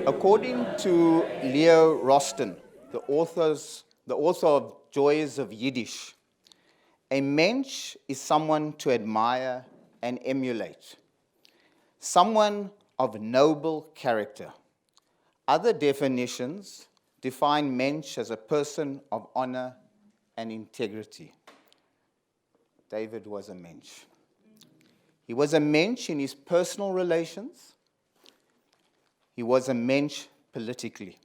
According to Leo Rosten, the author of Joys of Yiddish, a mensch is someone to admire and emulate, someone of noble character. Other definitions define mensch as a person of honor and integrity. David was a mensch. He was a mensch in his personal relations. He was a mensch politically.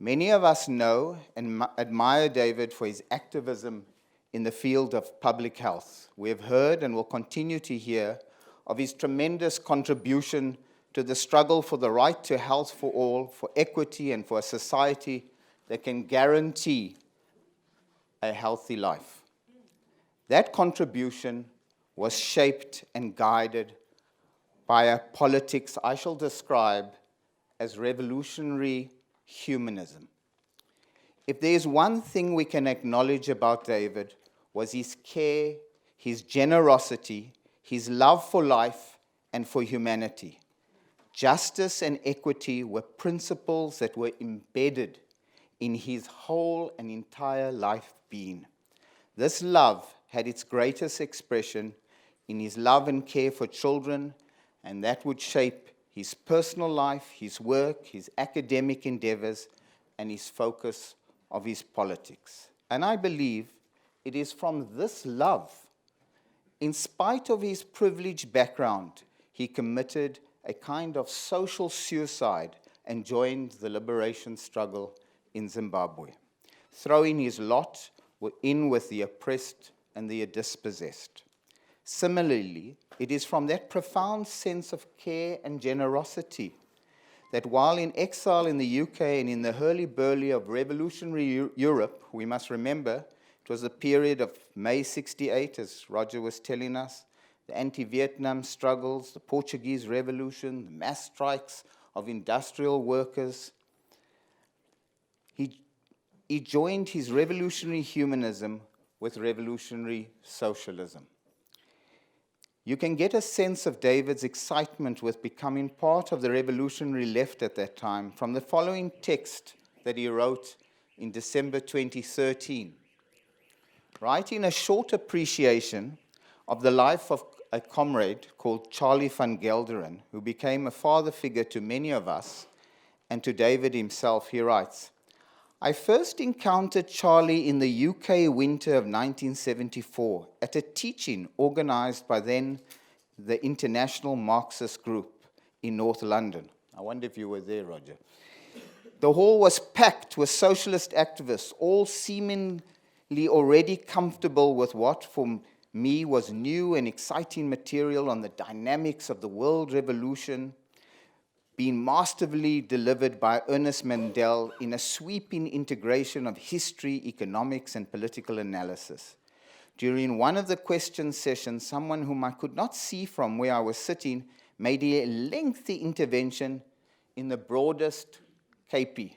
Many of us know and admire David for his activism in the field of public health. We have heard and will continue to hear of his tremendous contribution to the struggle for the right to health for all, for equity, and for a society that can guarantee a healthy life. That contribution was shaped and guided by a politics I shall describe as revolutionary humanism. If there is one thing we can acknowledge about David, was his care, his generosity, his love for life and for humanity. Justice and equity were principles that were embedded in his whole and entire life being. This love had its greatest expression in his love and care for children, and that would shape his personal life, his work, his academic endeavors, and his focus of his politics. And I believe it is from this love, in spite of his privileged background, he committed a kind of social suicide and joined the liberation struggle in Zimbabwe, throwing his lot in with the oppressed and the dispossessed. Similarly, it is from that profound sense of care and generosity that while in exile in the UK and in the hurly-burly of revolutionary Europe, we must remember it was the period of May 68, as Roger was telling us, the anti-Vietnam struggles, the Portuguese Revolution, the mass strikes of industrial workers. He joined his revolutionary humanism with revolutionary socialism. You can get a sense of David's excitement with becoming part of the revolutionary left at that time from the following text that he wrote in December 2013. Writing a short appreciation of the life of a comrade called Charlie van Gelderen, who became a father figure to many of us and to David himself, he writes, I first encountered Charlie in the UK winter of 1974 at a teaching organized by then the International Marxist Group in North London. I wonder if you were there, Roger. The hall was packed with socialist activists, all seemingly already comfortable with what for me was new and exciting material on the dynamics of the world revolution, being masterfully delivered by Ernest Mandel in a sweeping integration of history, economics, and political analysis. During one of the question sessions, someone whom I could not see from where I was sitting made a lengthy intervention in the broadest KP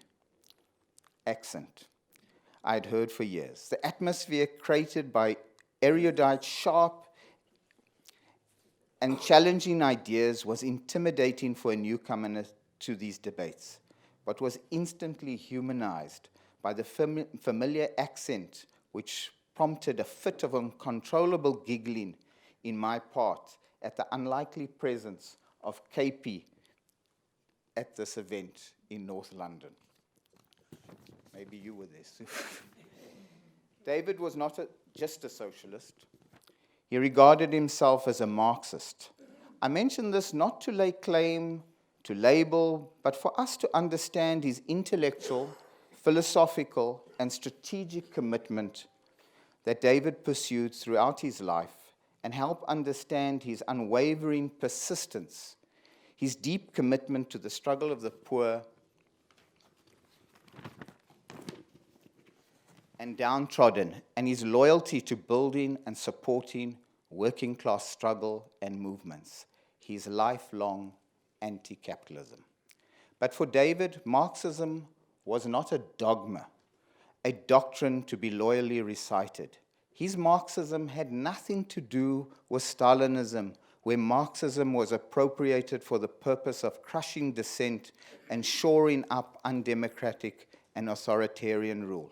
accent I had heard for years. The atmosphere created by erudite, sharp, and challenging ideas was intimidating for a newcomer to these debates, but was instantly humanized by the familiar accent which prompted a fit of uncontrollable giggling in my part at the unlikely presence of KP at this event in North London. Maybe you were there, Sue. David was not just a socialist. He regarded himself as a Marxist. I mention this not to lay claim to label, but for us to understand his intellectual, philosophical, and strategic commitment that David pursued throughout his life and help understand his unwavering persistence, his deep commitment to the struggle of the poor and downtrodden, and his loyalty to building and supporting working class struggle and movements, his lifelong anti-capitalism. But for David, Marxism was not a dogma, a doctrine to be loyally recited. His Marxism had nothing to do with Stalinism, where Marxism was appropriated for the purpose of crushing dissent and shoring up undemocratic and authoritarian rule.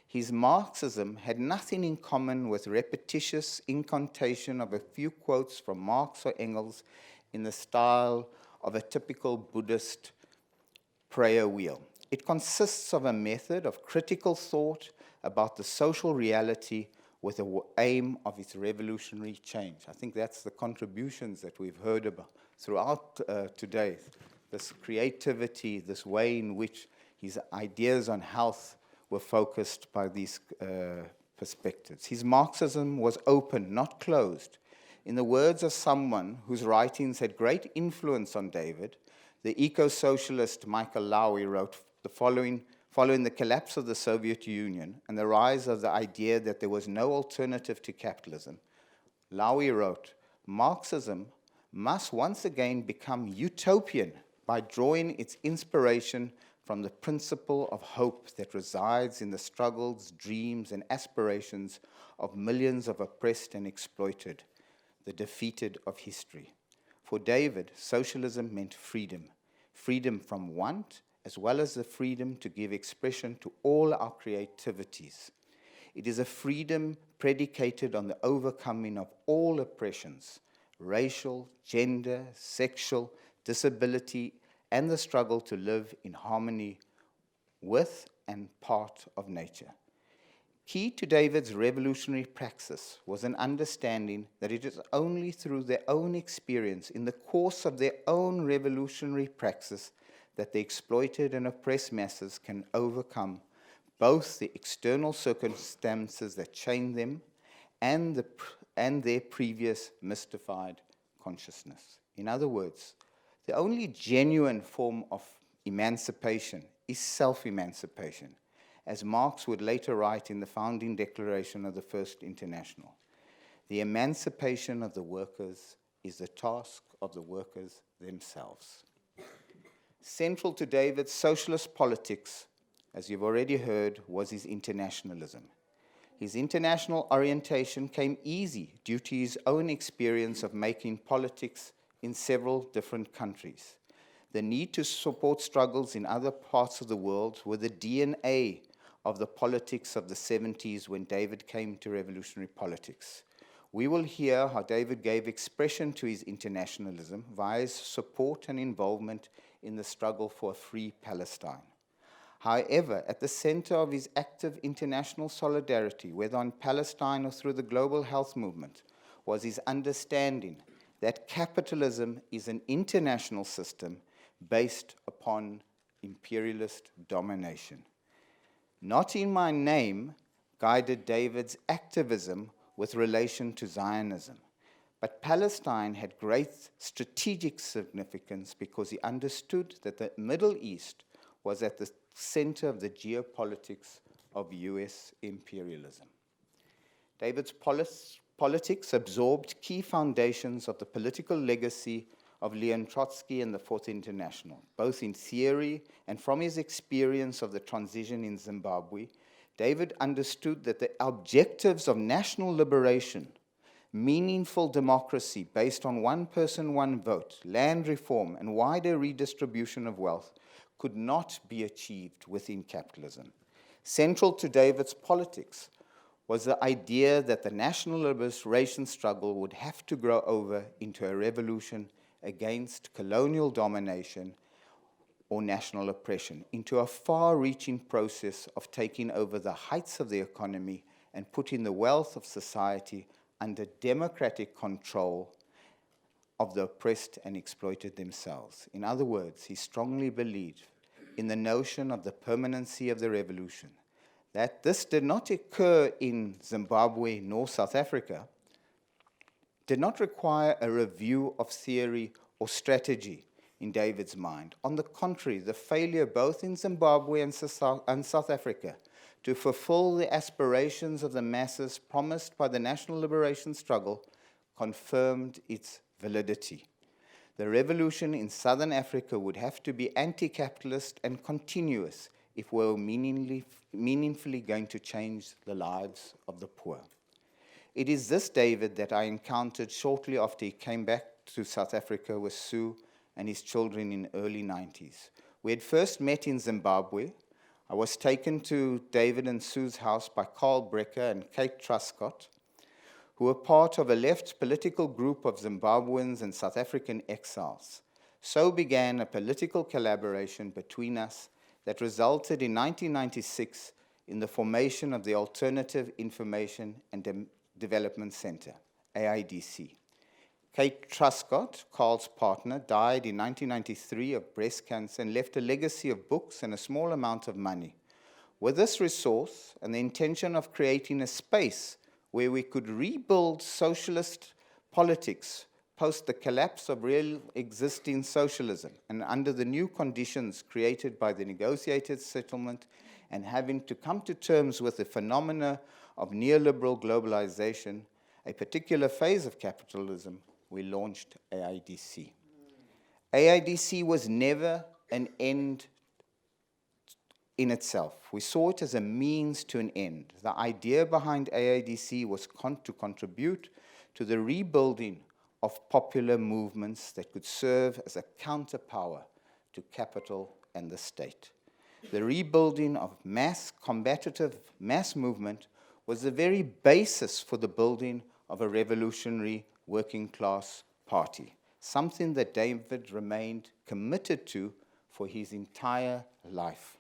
His Marxism had nothing in common with repetitious incantation of a few quotes from Marx or Engels in the style of a typical Buddhist prayer wheel. It consists of a method of critical thought about the social reality with the aim of its revolutionary change. I think that's the contributions that we've heard about throughout today. This creativity, this way in which his ideas on health were focused by these perspectives. His Marxism was open, not closed. In the words of someone whose writings had great influence on David, the eco-socialist Michael Lowy wrote the following the collapse of the Soviet Union and the rise of the idea that there was no alternative to capitalism. Lowy wrote, Marxism must once again become utopian by drawing its inspiration from the principle of hope that resides in the struggles, dreams, and aspirations of millions of oppressed and exploited, the defeated of history. For David, socialism meant freedom, freedom from want, as well as the freedom to give expression to all our creativities. It is a freedom predicated on the overcoming of all oppressions, racial, gender, sexual, disability, and the struggle to live in harmony with and part of nature. Key to David's revolutionary praxis was an understanding that it is only through their own experience, in the course of their own revolutionary praxis, that the exploited and oppressed masses can overcome both the external circumstances that chain them and their previous mystified consciousness. In other words, the only genuine form of emancipation is self-emancipation, as Marx would later write in the founding declaration of the First International. The emancipation of the workers is the task of the workers themselves. Central to David's socialist politics, as you've already heard, was his internationalism. His international orientation came easy due to his own experience of making politics in several different countries. The need to support struggles in other parts of the world were the DNA of the politics of the 70s when David came to revolutionary politics. We will hear how David gave expression to his internationalism via his support and involvement in the struggle for a free Palestine. However, at the center of his active international solidarity, whether on Palestine or through the global health movement, was his understanding that capitalism is an international system based upon imperialist domination. Not in my name guided David's activism with relation to Zionism, but Palestine had great strategic significance because he understood that the Middle East was at the center of the geopolitics of US imperialism. David's politics absorbed key foundations of the political legacy of Leon Trotsky and the Fourth International, both in theory and from his experience of the transition in Zimbabwe. David understood that the objectives of national liberation, meaningful democracy based on one person, one vote, land reform, and wider redistribution of wealth could not be achieved within capitalism. Central to David's politics was the idea that the national liberation struggle would have to grow over into a revolution against colonial domination or national oppression, into a far-reaching process of taking over the heights of the economy and putting the wealth of society under democratic control of the oppressed and exploited themselves. In other words, he strongly believed in the notion of the permanency of the revolution, that this did not occur in Zimbabwe nor South Africa, did not require a review of theory or strategy in David's mind. On the contrary, the failure both in Zimbabwe and South Africa to fulfill the aspirations of the masses promised by the national liberation struggle confirmed its validity. The revolution in Southern Africa would have to be anti-capitalist and continuous if we were meaningfully going to change the lives of the poor. It is this David that I encountered shortly after he came back to South Africa with Sue and his children in early 90s. We had first met in Zimbabwe. I was taken to David and Sue's house by Carl Brecker and Kate Truscott, who were part of a left political group of Zimbabweans and South African exiles. So began a political collaboration between us that resulted in 1996 in the formation of the Alternative Information and Development Center, AIDC. Kate Truscott, Carl's partner, died in 1993 of breast cancer and left a legacy of books and a small amount of money. With this resource and the intention of creating a space where we could rebuild socialist politics post the collapse of real existing socialism and under the new conditions created by the negotiated settlement and having to come to terms with the phenomena of neoliberal globalization, a particular phase of capitalism, we launched AIDC. AIDC was never an end in itself. We saw it as a means to an end. The idea behind AIDC was to contribute to the rebuilding of popular movements that could serve as a counterpower to capital and the state. The rebuilding of combative mass movement was the very basis for the building of a revolutionary working class party, something that David remained committed to for his entire life.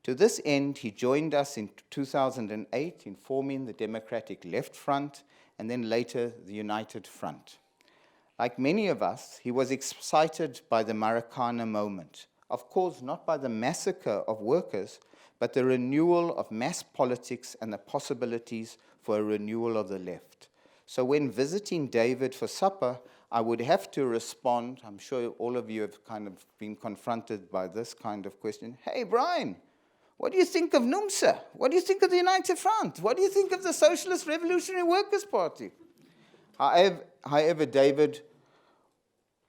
To this end, he joined us in 2008 in forming the Democratic Left Front and then later the United Front. Like many of us, he was excited by the Marikana moment. Of course, not by the massacre of workers, but the renewal of mass politics and the possibilities for a renewal of the left. So when visiting David for supper, I would have to respond. I'm sure all of you have kind of been confronted by this kind of question. Hey, Brian, what do you think of NUMSA? What do you think of the United Front? What do you think of the Socialist Revolutionary Workers' Party? However, David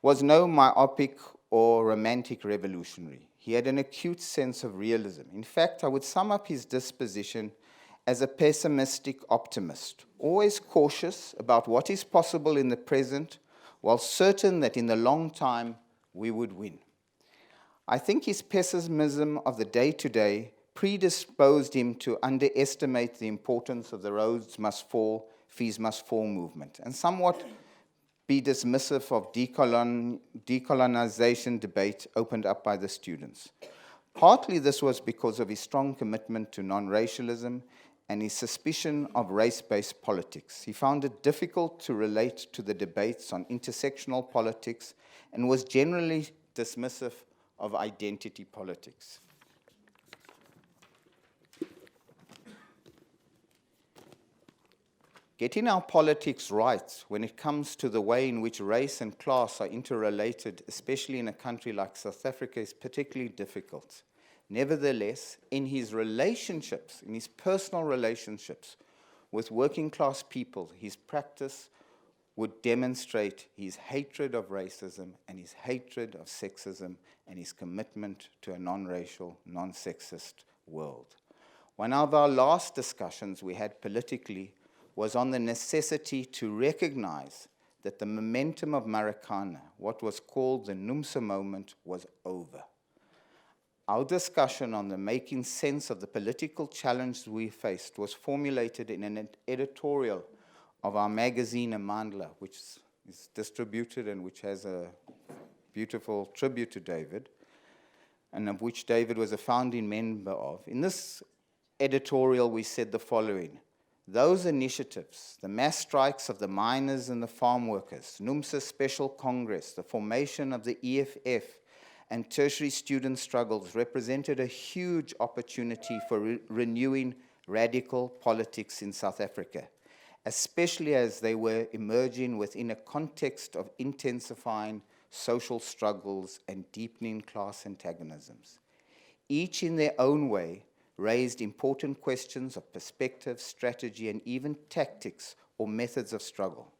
was no myopic or romantic revolutionary. He had an acute sense of realism. In fact, I would sum up his disposition as a pessimistic optimist, always cautious about what is possible in the present, while certain that in the long time we would win. I think his pessimism of the day-to-day predisposed him to underestimate the importance of the roads must fall, fees must fall movement, and somewhat be dismissive of decolonization debate opened up by the students. Partly this was because of his strong commitment to non-racialism and his suspicion of race-based politics. He found it difficult to relate to the debates on intersectional politics and was generally dismissive of identity politics. Getting our politics right when it comes to the way in which race and class are interrelated, especially in a country like South Africa, is particularly difficult. Nevertheless, in his relationships, in his personal relationships with working class people, his practice would demonstrate his hatred of racism and his hatred of sexism and his commitment to a non-racial, non-sexist world. One of our last discussions we had politically was on the necessity to recognize that the momentum of Marikana, what was called the NUMSA moment, was over. Our discussion on the making sense of the political challenge we faced was formulated in an editorial of our magazine Amandla, which is distributed and which has a beautiful tribute to David, and of which David was a founding member of. In this editorial, we said the following: those initiatives, the mass strikes of the miners and the farm workers, NUMSA Special Congress, the formation of the EFF, and tertiary student struggles represented a huge opportunity for renewing radical politics in South Africa, especially as they were emerging within a context of intensifying social struggles and deepening class antagonisms. Each in their own way raised important questions of perspective, strategy, and even tactics or methods of struggle.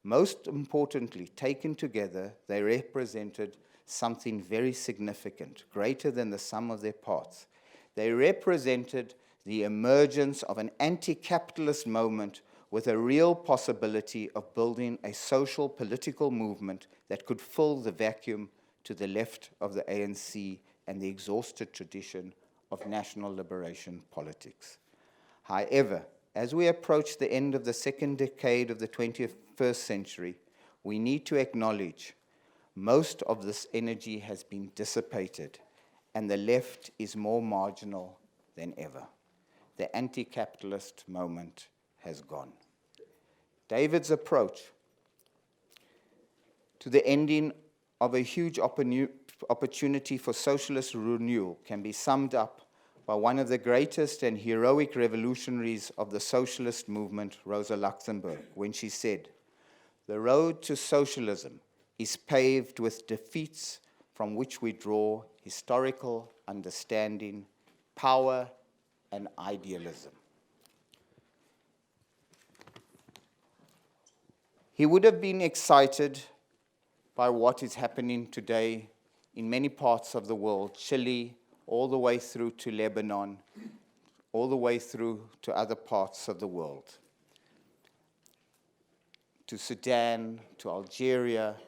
Most importantly, taken together, they represented something very significant, greater than the sum of their parts. They represented the emergence of an anti-capitalist moment with a real possibility of building a social political movement that could fill the vacuum to the left of the ANC and the exhausted tradition of national liberation politics. However, as we approach the end of the second decade of the 21st century, we need to acknowledge most of this energy has been dissipated and the left is more marginal than ever. The anti-capitalist moment has gone. David's approach to the ending of a huge opportunity for socialist renewal can be summed up by one of the greatest and heroic revolutionaries of the socialist movement, Rosa Luxemburg, when she said, "The road to socialism is paved with defeats from which we draw historical understanding, power, and idealism." He would have been excited by what is happening today in many parts of the world, Chile, all the way through to Lebanon, all the way through to other parts of the world, to Sudan, to Algeria,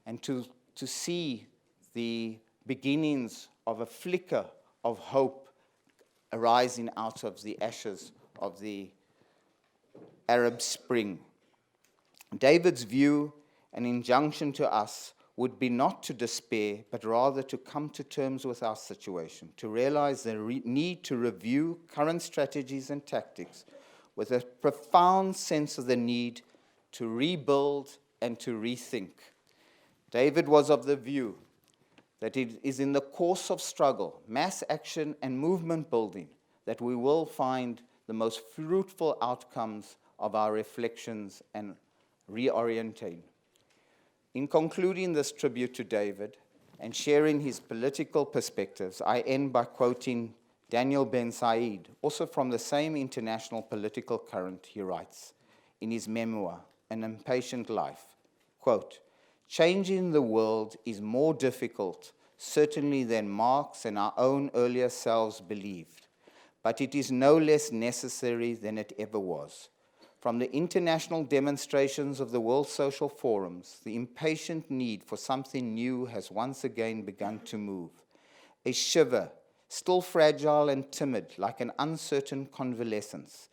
and to see the beginnings of a flicker of hope arising out of the ashes of the Arab Spring. David's view and injunction to us would be not to despair, but rather to come to terms with our situation, to realize the need to review current strategies and tactics with a profound sense of the need to rebuild and to rethink. David was of the view that it is in the course of struggle, mass action, and movement building that we will find the most fruitful outcomes of our reflections and reorienting. In concluding this tribute to David and sharing his political perspectives, I end by quoting Daniel Ben Said, also from the same international political current. He writes in his memoir, An Impatient Life, quote, "Changing the world is more difficult, certainly, than Marx and our own earlier selves believed, but it is no less necessary than it ever was. From the international demonstrations of the World Social Forums, the impatient need for something new has once again begun to move. A shiver, still fragile and timid, like an uncertain convalescence,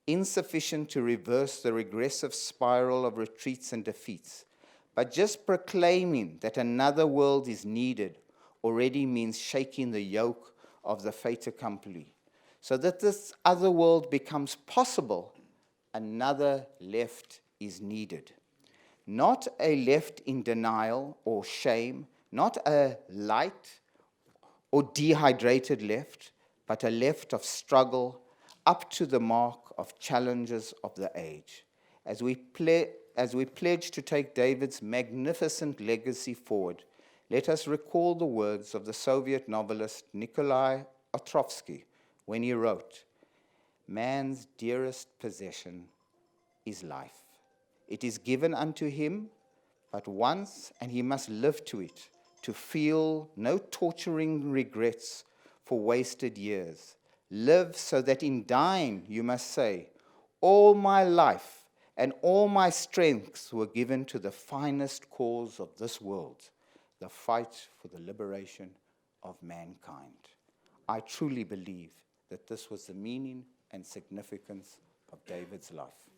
insufficient to reverse the regressive spiral of retreats and defeats. But just proclaiming that another world is needed already means shaking the yoke of the fait accompli. So that this other world becomes possible, another left is needed. Not a left in denial or shame, not a light or dehydrated left, but a left of struggle up to the mark of challenges of the age. As we pledge to take David's magnificent legacy forward, let us recall the words of the Soviet novelist Nikolai Ostrovsky when he wrote, "Man's dearest possession is life. It is given unto him but once, and he must live to it, to feel no torturing regrets for wasted years. Live so that in dying you must say, 'All my life and all my strengths were given to the finest cause of this world, the fight for the liberation of mankind.'" I truly believe that this was the meaning and significance of David's life.